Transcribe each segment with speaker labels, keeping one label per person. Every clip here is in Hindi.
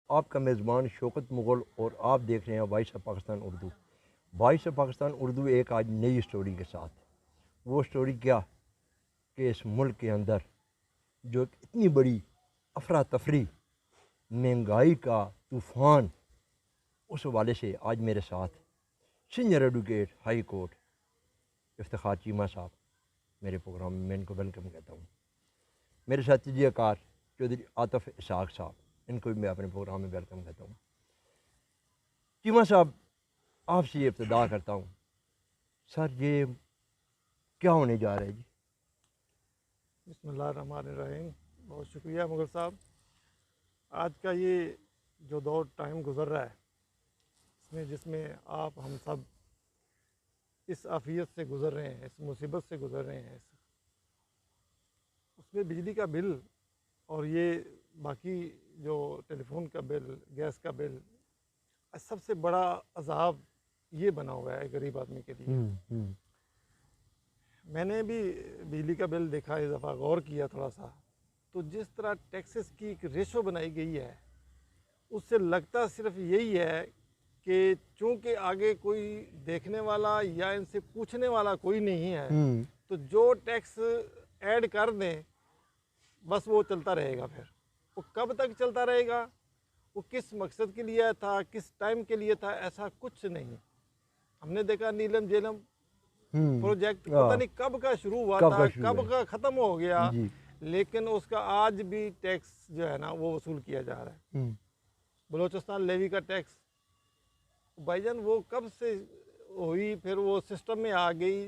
Speaker 1: आपका मेज़बान शौकत मुग़ल और आप देख रहे हैं voice of Pakistan Urdu. Voice of Pakistan Urdu एक आज नई स्टोरी के साथ। वो स्टोरी क्या कि इस मुल्क के अंदर जो इतनी बड़ी अफरा तफरी, महंगाई का तूफ़ान, उस हवाले से आज मेरे साथ senior advocate high court Iftikhar Cheema साहब मेरे प्रोग्राम में, मैं इनको वेलकम कहता हूँ। मेरे साथ तजज़ियाकार चौधरी आतिफ इसाक साहब, इनको भी मैं अपने प्रोग्राम में वेलकम कहता हूँ। चीमा साहब, आपसे ये इब्तिदा करता हूँ, सर ये क्या होने जा रहा है जी?
Speaker 2: बिस्मिल्लाहिर्रहमानिर्रहीम। बहुत शुक्रिया मुग़ल साहब। आज का ये जो दौर टाइम गुज़र रहा है जिसमें आप हम सब इस आफियत से गुज़र रहे हैं, इस मुसीबत से गुज़र रहे हैं, उसमें बिजली का बिल और ये बाकी जो टेलीफोन का बिल, गैस का बिल, सबसे बड़ा अज़ाब ये बना हुआ है गरीब आदमी के लिए। मैंने भी बिजली का बिल देखा, इस दफ़ा गौर किया थोड़ा सा, तो जिस तरह टैक्सेस की एक रेशो बनाई गई है उससे लगता सिर्फ यही है कि चूँकि आगे कोई देखने वाला या इनसे पूछने वाला कोई नहीं है, तो जो टैक्स ऐड कर दें बस वो चलता रहेगा। फिर वो कब तक चलता रहेगा, वो किस मकसद के लिए था, किस टाइम के लिए था, ऐसा कुछ नहीं। हमने देखा नीलम झेलम प्रोजेक्ट पता नहीं कब का शुरू हुआ था, कब का ख़त्म हो गया, लेकिन उसका आज भी टैक्स जो है ना वो वसूल किया जा रहा है। बलूचिस्तान लेवी का टैक्स, भाईजान वो कब से हुई, फिर वो सिस्टम में आ गई,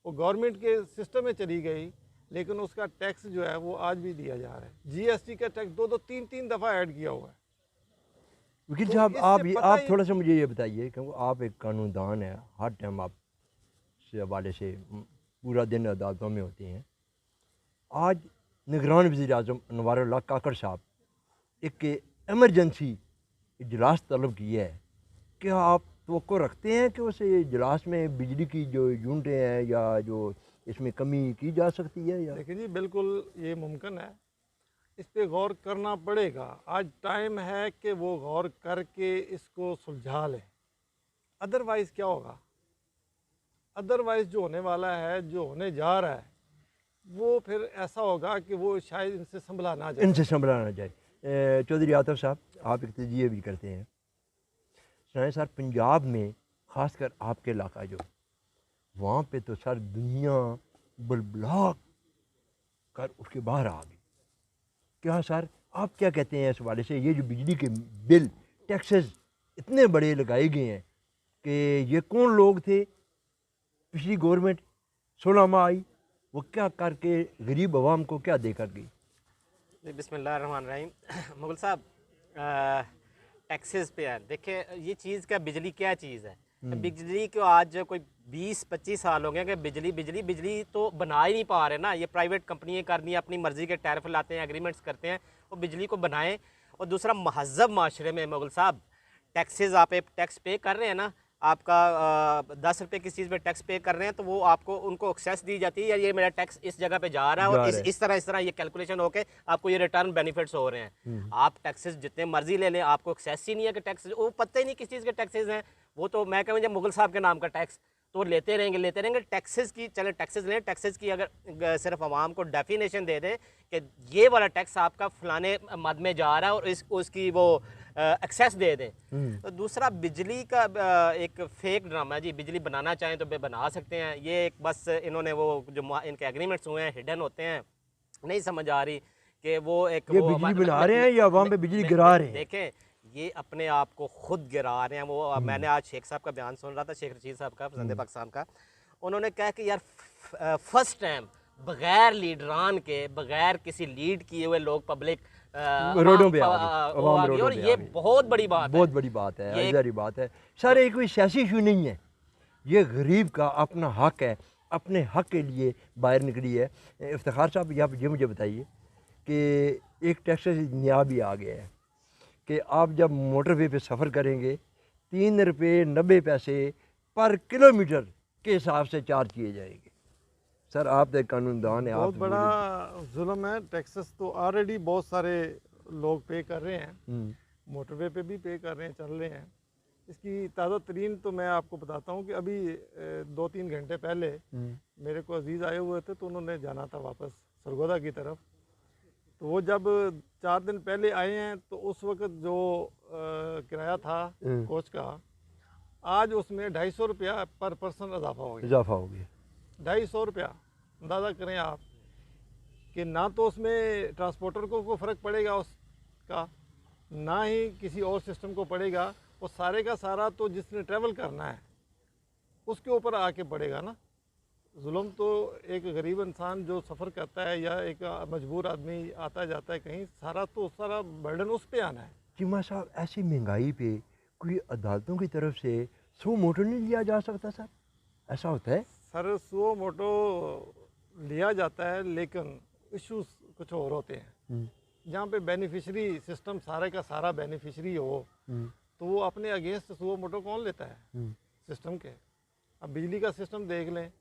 Speaker 2: वो गवर्नमेंट के सिस्टम में चली गई, लेकिन उसका टैक्स जो है वो आज भी दिया जा रहा है। जीएसटी का टैक्स दो तीन दफ़ा ऐड किया हुआ है।
Speaker 1: वकील साहब, आप थोड़ा सा मुझे ये बताइए, क्योंकि आप एक कानूनदान हैं, हर टाइम आप से हवाले से पूरा दिन अदालतों में होते हैं। आज निगरान वज़ीर आज़म अनवारुल्लाह काकड़ साहब एक एमरजेंसी इजलास तलब किया है, क्या आप तवक्को रखते हैं कि उस इजलास में बिजली की जो यूनिटें हैं या जो इसमें कमी की जा सकती है? या
Speaker 2: देखिए जी, बिल्कुल ये मुमकिन है, इस पर गौर करना पड़ेगा। आज टाइम है कि वो गौर करके इसको सुलझा लें, अदरवाइज़ क्या होगा, अदरवाइज़ जो होने वाला है, जो होने जा रहा है, वो फिर ऐसा होगा कि वो शायद इनसे संभला ना जाए।
Speaker 1: चौधरी आतिफ साहब, आप एक तजिए भी करते हैं। सुनाए सर, पंजाब में ख़ासकर आपके इलाका जो, वहाँ पे तो सर दुनिया बलबला कर उसके बाहर आ गई। क्या सर आप क्या कहते हैं इस हवाले से? ये जो बिजली के बिल, टैक्सेस इतने बड़े लगाए गए हैं कि ये कौन लोग थे, पिछली गवर्नमेंट 16 माह आई, वो क्या करके गरीब अवाम को क्या दे कर गई?
Speaker 3: जी बिस्मिल्लाहिर्रहमानिर्रहीम। मुग़ल साहब, टैक्सेस पे है, देखिए ये चीज़ क्या, बिजली क्या चीज़ है। बिजली को आज कोई 20-25 साल हो गए कि बिजली तो बना ही नहीं पा रहे ना। ये प्राइवेट कंपनियाँ कर दी, अपनी मर्ज़ी के टैरिफ लाते हैं, एग्रीमेंट्स करते हैं, वो बिजली को बनाएं। और दूसरा, महज़ब माशरे में मुग़ल साहब टैक्सेस, आप एक टैक्स पे कर रहे हैं ना, आपका 10 रुपये किस चीज़ पे टैक्स पे कर रहे हैं, तो वो आपको उनको एक्सेस दी जाती है, यार ये मेरा टैक्स इस जगह पे जा रहा है और इस तरह ये कैलकुलेशन होके आपको ये रिटर्न बेनिफिट्स हो रहे हैं। आप टैक्सेस जितने मर्जी ले लें, आपको एक्सेस ही नहीं है कि टैक्स, वो पता ही नहीं किस चीज़ के टैक्सेस हैं। वो तो मैं कहूँ जब मुग़ल साहब के नाम का टैक्स तो लेते रहेंगे। टैक्सेस की चले टैक्सेस लें, टैक्सेस की अगर सिर्फ आवाम को डेफिनेशन दे दें कि ये वाला टैक्स आपका फलाने मद में जा रहा है और उसकी वो एक्सेस दे दें। तो दूसरा, बिजली का एक फेक ड्रामा है जी। बिजली बनाना चाहें तो बना सकते हैं, ये एक बस इन्होंने वो जो इनके एग्रीमेंट्स हुए हैं हिडन होते हैं, नहीं समझ आ रही कि वो एक
Speaker 1: ये बिजली बना रहे हैं या वहाँ पे बिजली गिरा रहे हैं।
Speaker 3: देखें, ये अपने आप को खुद गिरा रहे हैं। वो मैंने आज शेख साहब का बयान सुन रहा था, शेख रशीद साहब का, पसंद पाकिस्तान का। उन्होंने कहा कि यार फर्स्ट टाइम बग़ैर लीडरान के, बग़ैर किसी लीड किए हुए लोग पब्लिक
Speaker 1: रोडों पे आ गए,
Speaker 3: और ये बहुत बड़ी बात
Speaker 1: है, अजारी बात है सर। ये कोई सियासी इशू नहीं है, ये गरीब का अपना हक है, अपने हक के लिए बाहर निकली है। इफ्तिखार साहब, आप ये मुझे बताइए कि एक टैक्स नया भी आ गया है कि आप जब मोटरवे पे सफ़र करेंगे 3 रुपये 90 पैसे पर किलोमीटर के हिसाब से चार्ज किए जाएंगे। सर आप तो कानूनदान है,
Speaker 2: बहुत बड़ा जुल्म है। टैक्सेस तो ऑलरेडी बहुत सारे लोग पे कर रहे हैं। मोटरवे पे भी पे कर रहे हैं, चल रहे हैं। इसकी ताज़ा तरीन तो मैं आपको बताता हूँ कि अभी 2-3 घंटे पहले मेरे को अजीज़ आए हुए थे, तो उन्होंने जाना था वापस सरगोदा की तरफ। तो वो जब 4 दिन पहले आए हैं तो उस वक्त जो किराया था कोच का, आज उसमें 250 रुपया पर पर्सन इजाफा हो गया। 250 रुपया, अंदाज़ा करें आप कि ना तो उसमें ट्रांसपोर्टर को फ़र्क पड़ेगा उसका, ना ही किसी और सिस्टम को पड़ेगा। वो सारे का सारा तो जिसने ट्रैवल करना है उसके ऊपर आके पड़ेगा ना। जुल्म तो एक गरीब इंसान जो सफ़र करता है या एक मजबूर आदमी आता जाता है कहीं, सारा बर्डन उस पे आना है।
Speaker 1: चीमा साहब, ऐसी महंगाई पे कोई अदालतों की तरफ से सो मोटो नहीं लिया जा सकता सर? ऐसा होता है
Speaker 2: सर, सो मोटो लिया जाता है, लेकिन इश्यूज कुछ और होते हैं। जहाँ पे बेनिफिशरी सिस्टम सारे का सारा बेनिफिशरी हो, तो वो अपने अगेंस्ट सो मोटो कौन लेता है सिस्टम के। अब बिजली का सिस्टम देख लें,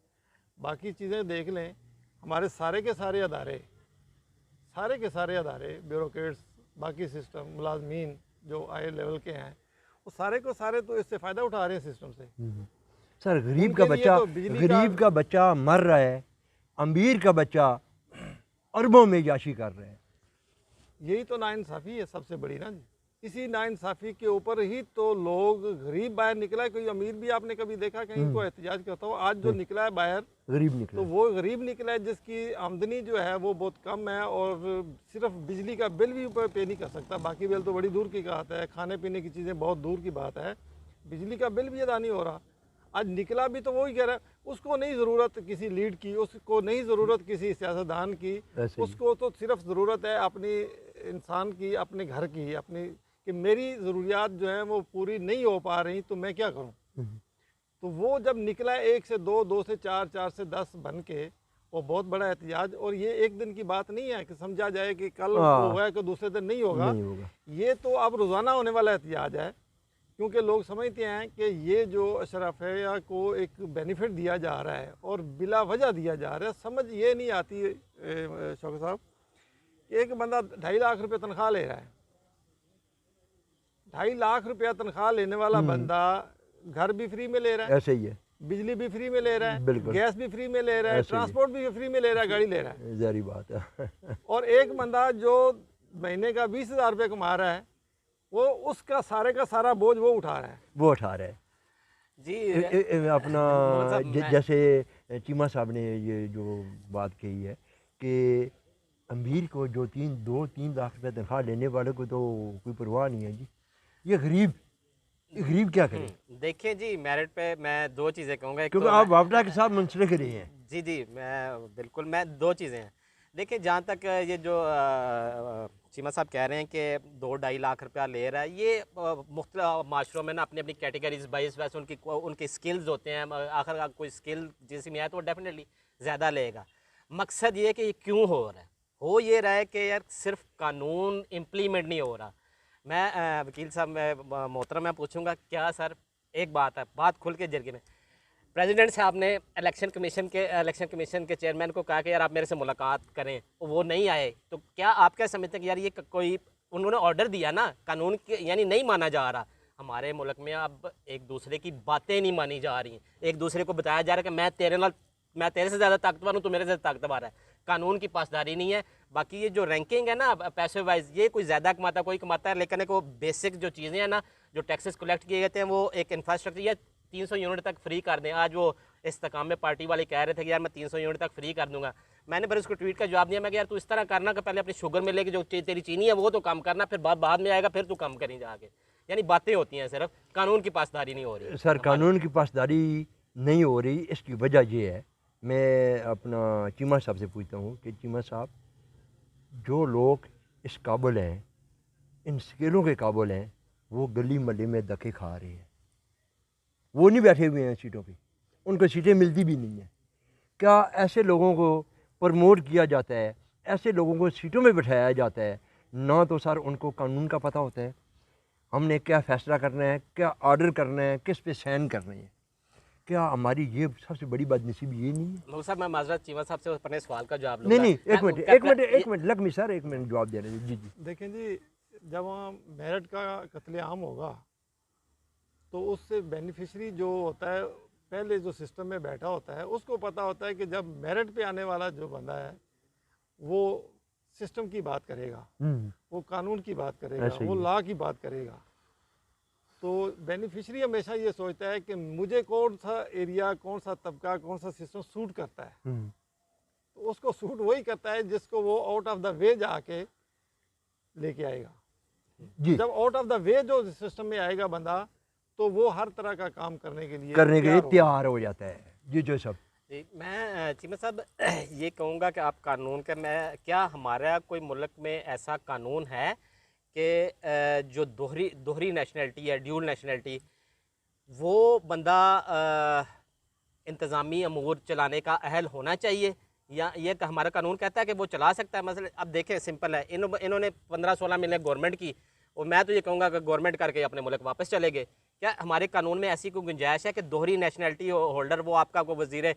Speaker 2: बाकी चीज़ें देख लें, हमारे सारे के सारे अदारे ब्यूरोक्रेट्स, बाकी सिस्टम, मुलाजमीन जो हाई लेवल के हैं, वो सारे को सारे तो इससे फ़ायदा उठा रहे हैं सिस्टम से।
Speaker 1: सर, गरीब
Speaker 2: उनके लिए तो
Speaker 1: का बच्चा मर रहा है, अमीर का बच्चा अरबों में याशी कर रहे हैं।
Speaker 2: यही तो नाइंसाफ़ी है सबसे बड़ी ना जी। इसी नाइंसाफ़ी के ऊपर ही तो लोग, गरीब बाहर निकला है। कोई अमीर भी आपने कभी देखा कहीं को एहतजाज करता हो? आज जो निकला है बाहर,
Speaker 1: गरीब निकला,
Speaker 2: तो वो गरीब निकला है जिसकी आमदनी जो है वो बहुत कम है और सिर्फ बिजली का बिल भी ऊपर पे नहीं कर सकता। बाकी बिल तो बड़ी दूर की बात है, खाने पीने की चीज़ें बहुत दूर की बात है, बिजली का बिल भी अदा नहीं हो रहा। आज निकला भी तो वही कह रहा है, उसको नहीं ज़रूरत किसी लीड की, उसको नहीं ज़रूरत किसी सियासतदान की, उसको तो सिर्फ ज़रूरत है अपनी इंसान की, अपने घर की, अपनी, कि मेरी ज़रूरियात जो हैं वो पूरी नहीं हो पा रही, तो मैं क्या करूं। तो वो जब निकला 1 से 2, 2 से 4, 4 से 10 बन के, वो बहुत बड़ा एहतजाज। और ये एक दिन की बात नहीं है कि समझा जाए कि कल होगा कि दूसरे दिन नहीं होगा। ये तो अब रोज़ाना होने वाला एहतजाज है, क्योंकि लोग समझते हैं कि ये जो अशराफिया को एक बेनिफिट दिया जा रहा है और बिला वजह दिया जा रहा है। समझ ये नहीं आती शौकत साहब, एक बंदा 2.5 लाख रुपये तनख्वाह ले रहा है। 2.5 लाख रुपया तनख्वाह लेने वाला बंदा घर भी फ्री में ले रहा है,
Speaker 1: ऐसे ही है,
Speaker 2: बिजली भी फ्री में ले रहा है,
Speaker 1: बिल्कुल,
Speaker 2: गैस भी फ्री में ले रहा है, ट्रांसपोर्ट भी फ्री में ले रहा है, गाड़ी ले रहा है।
Speaker 1: जारी बात है।
Speaker 2: और एक बंदा जो महीने का 20,000 रुपये कमा रहा है, वो उसका सारे का सारा बोझ वो उठा रहा है।
Speaker 3: जी
Speaker 1: अपना जैसे चीमा साहब ने ये जो बात कही है कि अमीर को जो 2-3 लाख रुपये तनख्वाह लेने वाले को तो कोई परवाह नहीं है जी, ये गरीब क्या करे।
Speaker 3: देखिए जी, मेरिट पे मैं 2 चीज़ें कहूँगा।
Speaker 1: क्योंकि आप वापडा के साथ मुंसलिक रहे हैं।
Speaker 3: जी मैं 2 चीज़ें हैं। देखिए, जहाँ तक ये जो चीमा साहब कह रहे हैं कि 2-2.5 लाख रुपया ले रहा है, ये मुख्तलिफ माशरों में ना अपनी अपनी कैटेगरीज बाइस वैसे उनकी स्किल्स होते हैं। आखिर कोई स्किल जिसमें है तो वो डेफिनेटली ज़्यादा लेगा। मकसद ये कि ये क्यों हो रहा है, हो ये रहा है कि यार सिर्फ कानून इम्प्लीमेंट नहीं हो रहा। मैं वकील साहब, मैं मोहतरम, मैं पूछूंगा, क्या सर एक बात खुल के जरिए में, प्रेसिडेंट साहब ने इलेक्शन कमीशन के चेयरमैन को कहा कि यार आप मेरे से मुलाकात करें, वो नहीं आए, तो क्या आप क्या समझते हैं कि यार ये कोई उन्होंने ऑर्डर दिया ना, कानून के यानी नहीं माना जा रहा। हमारे मुल्क में अब एक दूसरे की बातें नहीं मानी जा रही, एक दूसरे को बताया जा रहा है कि मैं तेरे से ज़्यादा ताकतवर हूँ, तो मेरे से ताकतवर है। कानून की पासदारी नहीं है। बाकी ये जो रैंकिंग है ना पैसे वाइज, ये कोई ज़्यादा कमाता कोई कमाता है, लेकिन एक वो बेसिक जो चीज़ें हैं ना, जो टैक्सेस कलेक्ट किए जाते हैं, वो एक इंफ्रास्ट्रक्चर या 300 यूनिट तक फ्री कर दें। आज वो इस्तेकाम में पार्टी वाले कह रहे थे कि यार मैं 300 यूनिट तक फ्री कर दूंगा। मैंने फिर उसको ट्वीट का जवाब दिया, मैं कि यार तू इस तरह करना कि पहले अपनी शुगर में लेके जो तेरी चीनी है वो तो कम करना, फिर बाद में आएगा, फिर तू कम करें जाके। यानी बातें होती हैं, सिर्फ कानून की पासदारी नहीं हो रही।
Speaker 1: सर, कानून की पासदारी नहीं हो रही, इसकी वजह ये है, मैं अपना चीमा साहब से पूछता हूँ कि चीमा साहब, जो लोग इस काबुल हैं, इन स्केलों के काबुल हैं, वो गली मोहल्ले में धक्के खा रहे हैं, वो नहीं बैठे हुए हैं सीटों पे, उनको सीटें मिलती भी नहीं हैं। क्या ऐसे लोगों को प्रमोट किया जाता है, ऐसे लोगों को सीटों में बिठाया जाता है? ना तो सर उनको कानून का पता होता है, हमने क्या फ़ैसला करना है, क्या ऑर्डर करना है, किस पे साइन करने हैं। क्या हमारी ये सबसे बड़ी बदनसीबी ये नहीं है?
Speaker 3: मौलवी साहब, मैं माजरत चीमा साहब से अपने सवाल का जवाब
Speaker 1: नहीं, एक मिनट लग मी सर, एक मिनट जवाब दे रहे हैं। जी।
Speaker 2: देखें जी, जब वहाँ मेरिट का कत्लेआम होगा तो उससे बेनिफिशरी जो होता है पहले जो सिस्टम में बैठा होता है उसको पता होता है कि जब मेरिट पे आने वाला जो बंदा है वो सिस्टम की बात करेगा, वो कानून की बात करेगा,
Speaker 1: ऐसे ही
Speaker 2: वो
Speaker 1: है।
Speaker 2: लॉ की बात करेगा। तो बेनिफिशरी हमेशा ये सोचता है कि मुझे कौन सा एरिया, कौन सा तबका, कौन सा सिस्टम सूट करता है, तो उसको सूट वही करता है जिसको वो आउट ऑफ द वे जाके लेके आएगा।
Speaker 1: जी,
Speaker 2: जब आउट ऑफ द वे जो सिस्टम में आएगा बंदा, तो वो हर तरह का काम करने के लिए
Speaker 1: करने के लिए
Speaker 2: होगा।
Speaker 1: तैयार हो जाता है। जी जो सब
Speaker 3: जी, मैं चीमा साहब ये कहूँगा कि आप कानून का, मैं क्या हमारा कोई मुल्क में ऐसा कानून है कि जो दोहरी नेशनलिटी है, ड्यूल नेशनलिटी, वो बंदा इंतज़ामी अमूर चलाने का अहल होना चाहिए, या ये हमारा कानून कहता है कि वो चला सकता है? मसला अब देखें, सिंपल है, इन्होंने 15-16 मिले गवर्नमेंट की, और मैं तो ये कहूँगा कि गवर्नमेंट करके अपने मुल्क वापस चले गए। क्या हमारे कानून में ऐसी कोई गुंजाइश है कि दोहरी नेशनलिटी होल्डर वो आपका को वजीर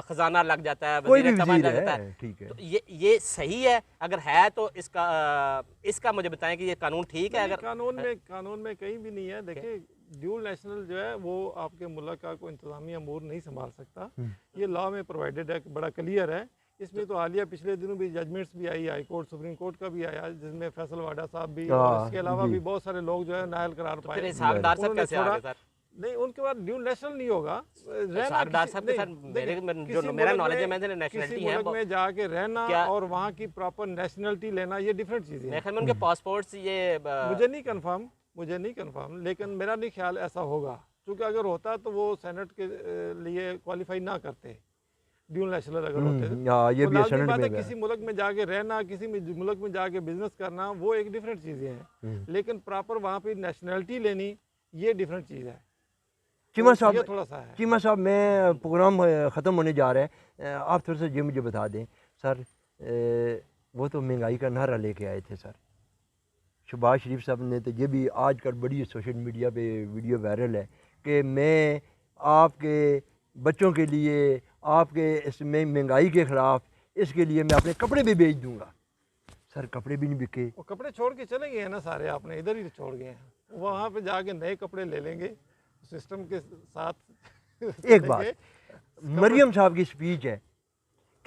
Speaker 3: ख़जाना लग जाता है,
Speaker 1: कोई भी
Speaker 3: वजीर तबान
Speaker 1: वजीर
Speaker 3: लग जाता
Speaker 1: है,
Speaker 3: है?
Speaker 1: ठीक है।
Speaker 3: तो ये सही है? अगर है तो इसका मुझे बताएं कि ये कानून ठीक है?
Speaker 2: नहीं,
Speaker 3: अगर
Speaker 2: कानून में कहीं भी नहीं है। देखिए, ड्यूल नेशनल जो है वो आपके मुल्क का कोई इंतजामी अमूर नहीं संभाल सकता। ये लॉ में प्रोवाइडेड है, बड़ा क्लियर है। इसमें तो हालिया पिछले दिनों भी जजमेंट्स भी आई, हाई कोर्ट, सुप्रीम कोर्ट का भी आया, जिसमें फैसल वाडा साहब भी, और इसके अलावा
Speaker 1: जी।
Speaker 2: भी बहुत सारे लोग जो है नायल करार
Speaker 3: फिर
Speaker 2: पाए।
Speaker 3: इसहाक डार साहब
Speaker 2: उन्होंने
Speaker 3: कैसे आ गए
Speaker 2: छोड़ा।
Speaker 3: सर?
Speaker 2: नहीं, उनके बाद ड्यूल नेशनल नहीं होगा। रहना
Speaker 3: इसहाक डार
Speaker 2: किसी-
Speaker 3: साहब के
Speaker 2: नहीं,
Speaker 3: साथ
Speaker 2: देखिए,
Speaker 3: जो
Speaker 2: किसी
Speaker 3: मेरा
Speaker 2: मुल्क
Speaker 3: नॉलेज है,
Speaker 2: में-
Speaker 3: मैंने नेशनलिटी
Speaker 2: किसी
Speaker 3: है
Speaker 2: मुल्क में जाके रहना
Speaker 3: क्या-
Speaker 2: और वहाँ की प्रॉपर नेशनलिटी लेना, ये डिफरेंट चीज़ें
Speaker 3: मेरे
Speaker 2: हैं।
Speaker 3: ख्याल में उनके पासपोर्ट्स ये
Speaker 2: मुझे नहीं कंफर्म, लेकिन मेरा नहीं ख्याल ऐसा होगा, क्योंकि अगर होता तो वो सेनेट के लिए क्वालिफाई ना करते, ड्यूल नेशनल अगर होते
Speaker 1: ये
Speaker 2: तो
Speaker 1: भी
Speaker 2: लाजमी
Speaker 1: सेनेट
Speaker 2: बात है।
Speaker 1: में
Speaker 2: किसी मुल्क में जाके रहना, किसी मुल्क में जाके बिजनेस करना, वो एक डिफरेंट चीज़ें हैं, लेकिन प्रॉपर वहाँ पे नेशनलिटी लेनी, ये डिफरेंट चीज़ है।
Speaker 1: चीमा
Speaker 2: तो
Speaker 1: साहब,
Speaker 2: ये थोड़ा सा है।
Speaker 1: चीमा साहब, मैं प्रोग्राम ख़त्म होने जा रहा है, आप थोड़ा सा ये मुझे बता दें सर, वो तो महंगाई का नारा लेके आए थे सर, शहबाज शरीफ साहब ने, तो ये भी आजकल बड़ी सोशल मीडिया पे वीडियो वायरल है कि मैं आपके बच्चों के लिए, आपके इसमें महंगाई के ख़िलाफ़, इसके लिए मैं अपने कपड़े भी बेच दूंगा। सर कपड़े भी नहीं बिके।
Speaker 2: वो कपड़े छोड़ के चले गए हैं ना सारे, आपने इधर ही छोड़ गए हैं। वहाँ पे जाके नए कपड़े ले लेंगे सिस्टम के साथ।
Speaker 1: एक बात, मरियम साहब की स्पीच है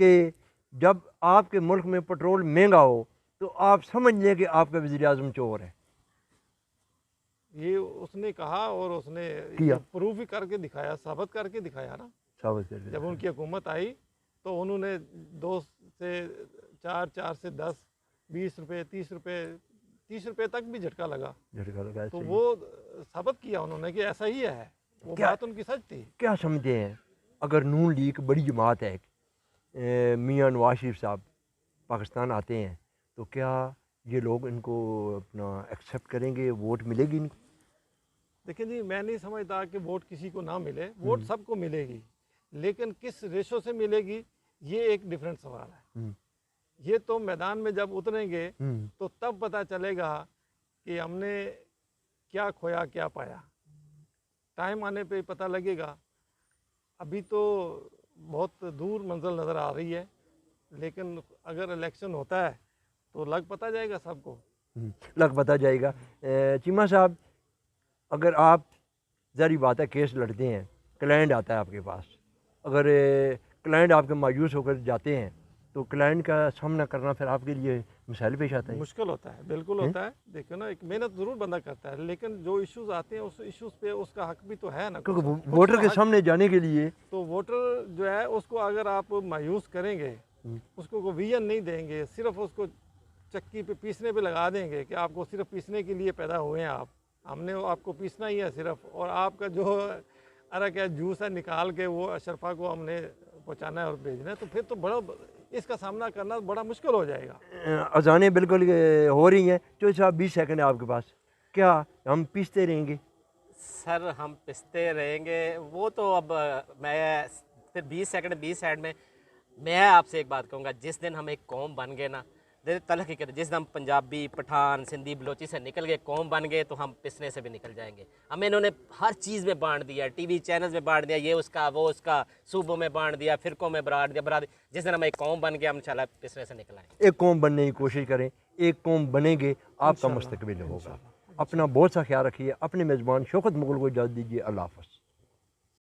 Speaker 1: कि जब आपके मुल्क में पेट्रोल महंगा हो तो आप समझ लें कि आपका वज़ीर आज़म चोर है।
Speaker 2: ये उसने कहा और उसने
Speaker 1: किया।
Speaker 2: प्रूफ भी करके दिखाया, साबित करके दिखाया ना।
Speaker 1: साबित करके
Speaker 2: जब उनकी हुकूमत आई तो उन्होंने 2 से 4, 4 से 10, 20 रुपये, 30 रुपये, 30 रुपये तक भी झटका लगा।
Speaker 1: झटका लगा।
Speaker 2: तो वो साबित किया उन्होंने कि ऐसा ही है। वो
Speaker 1: क्या-
Speaker 2: बात उनकी सच थी।
Speaker 1: क्या समझते हैं, अगर नून लीग बड़ी जमात है, मियाँ नवाज शरीफ साहब पाकिस्तान आते हैं, तो क्या ये लोग इनको अपना एक्सेप्ट करेंगे, वोट मिलेगी इनको?
Speaker 2: देखिए जी, मैं नहीं समझता कि वोट किसी को ना मिले, वोट सबको मिलेगी, लेकिन किस रेशो से मिलेगी, ये एक डिफरेंट सवाल है। ये तो मैदान में जब उतरेंगे तो तब पता चलेगा कि हमने क्या खोया क्या पाया। टाइम आने पे पता लगेगा। अभी तो बहुत दूर मंजिल नज़र आ रही है, लेकिन अगर इलेक्शन होता है तो लग पता जाएगा सबको।
Speaker 1: लग पता जाएगा। चीमा साहब, अगर आप, ज़ाहिर बात है, केस लड़ते हैं, क्लाइंट आता है आपके पास, अगर क्लाइंट आपके मायूस होकर जाते हैं तो क्लाइंट का सामना करना फिर आपके लिए मसाइल पेश आता है?
Speaker 2: मुश्किल होता है, बिल्कुल होता है। देखो ना, एक मेहनत ज़रूर बंदा करता है, लेकिन जो इश्यूज आते हैं उस इश्यूज पे उसका हक भी तो है ना।
Speaker 1: क्योंकि
Speaker 2: कुछ
Speaker 1: वोटर
Speaker 2: तो
Speaker 1: के
Speaker 2: हक-
Speaker 1: सामने जाने के लिए
Speaker 2: तो वोटर जो है उसको अगर आप मायूस करेंगे, उसको को विजन नहीं देंगे, सिर्फ उसको चक्की पे पीसने पे लगा देंगे कि आपको सिर्फ पीसने के लिए पैदा हुए हैं आप, हमने आपको पीसना ही है सिर्फ, और आपका जो अरक है, जूस है, निकाल के वो अशरफा को हमने पहुंचाना है और भेजना है, तो फिर तो बड़ा इसका सामना करना बड़ा मुश्किल हो जाएगा।
Speaker 1: अजानें बिल्कुल हो रही हैं। चौधरी साहब 20 सेकंड है आपके पास, क्या हम पीसते रहेंगे?
Speaker 3: सर हम पिसते रहेंगे, वो तो अब मैं फिर 20 सेकंड 20 साइड में, मैं आपसे एक बात कहूँगा, जिस दिन हम एक कौम बन गए ना, तल हकीकत जिस दिन हम पंजाबी पठान सिंधी बलोची से निकल गए कौम बन गए तो हम पिसने से भी निकल जाएंगे। हमें इन्होंने हर चीज़ में बांट दिया, टीवी चैनल्स में बांट दिया, ये उसका वो उसका, सूबों में बांट दिया, फिरकों में बांट दिया, बरादरी। जिस दिन हम एक कौम बन गए हम इंशाल्लाह पिसने से निकल आएंगे।
Speaker 1: एक कौम बनने की कोशिश करें, एक कौम बनेंगे, आपका मुस्तकबिल होगा। अपना बहुत सा ख्याल रखिए। अपने मेज़बान शौकत मुगल को इजाज़त दीजिए। अल्लाह हाफ़िज़।